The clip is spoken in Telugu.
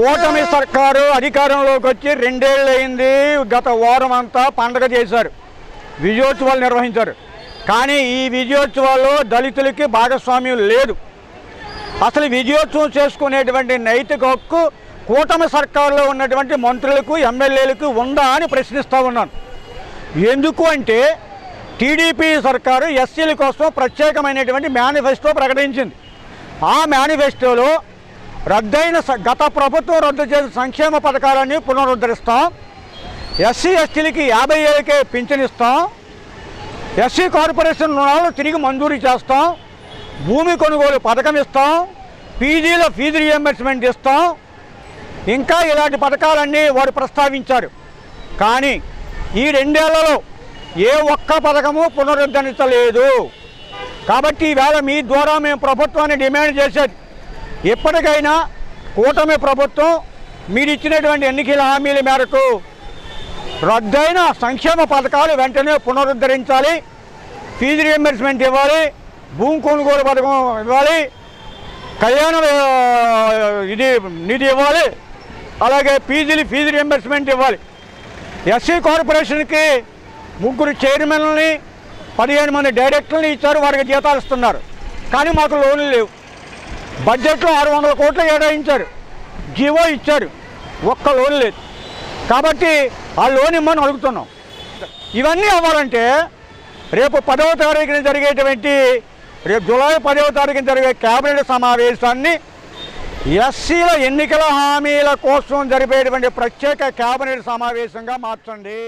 కూటమి సర్కారు అధికారంలోకి వచ్చి 2 ఏళ్ళు అయింది. గత వారం అంతా పండగ చేశారు, విజయోత్సవాలు నిర్వహించారు. కానీ ఈ విజయోత్సవాల్లో దళితులకి భాగస్వామ్యం లేదు. అసలు విజయోత్సవం చేసుకునేటువంటి నైతిక హక్కు కూటమి సర్కారులో ఉన్నటువంటి మంత్రులకు, ఎమ్మెల్యేలకు ఉందా అని ప్రశ్నిస్తూ ఉన్నాను. ఎందుకు అంటే టీడీపీ సర్కారు ఎస్సీల కోసం ప్రత్యేకమైనటువంటి మేనిఫెస్టో ప్రకటించింది. ఆ మేనిఫెస్టోలో గత ప్రభుత్వం రద్దు చేసిన సంక్షేమ పథకాలన్నీ పునరుద్ధరిస్తాం, ఎస్సీ ఎస్టీలకి 50 ఏళ్ళకే పింఛనిస్తాం, ఎస్సీ కార్పొరేషన్ రుణాలు తిరిగి మంజూరు చేస్తాం, భూమి కొనుగోలు పథకం ఇస్తాం, పీజీల ఫీజు రియంబర్స్మెంట్ ఇస్తాం, ఇంకా ఇలాంటి పథకాలన్నీ వారు ప్రస్తావించారు. కానీ ఈ 2 ఏళ్లలో ఏ ఒక్క పథకము పునరుద్ధరించలేదు. కాబట్టి ఈవేళ మీ ద్వారా మేము ప్రభుత్వాన్ని డిమాండ్ చేసేది, ఎప్పటికైనా కూటమి ప్రభుత్వం మీరు ఇచ్చినటువంటి ఎన్నికల హామీల మేరకు రద్దయిన సంక్షేమ పథకాలు వెంటనే పునరుద్ధరించాలి, ఫీజు రియంబర్స్మెంట్ ఇవ్వాలి, భూమి కొనుగోలు పథకం ఇవ్వాలి, కళ్యాణ నిధి ఇవ్వాలి, అలాగే ఫీజు రియంబర్స్మెంట్ ఇవ్వాలి. ఎస్సీ కార్పొరేషన్కి 3 చైర్మన్ని 15 మంది డైరెక్టర్లు ఇచ్చారు, వారికి జీతాలు ఇస్తున్నారు. కానీ మాకు లోన్లు లేవు. బడ్జెట్లో 600 కోట్లు కేటాయించారు, జీవో ఇచ్చారు, ఒక్క లోన్ లేదు. కాబట్టి ఆ లోన్ ఇమ్మని అడుగుతున్నాం. ఇవన్నీ అవ్వాలంటే రేపు 10వ తారీఖున జరిగేటువంటి జూలై 10వ తారీఖున జరిగే కేబినెట్ సమావేశాన్ని ఎస్సీల ఎన్నికల హామీల కోసం జరిపేటువంటి ప్రత్యేక కేబినెట్ సమావేశంగా మార్చండి.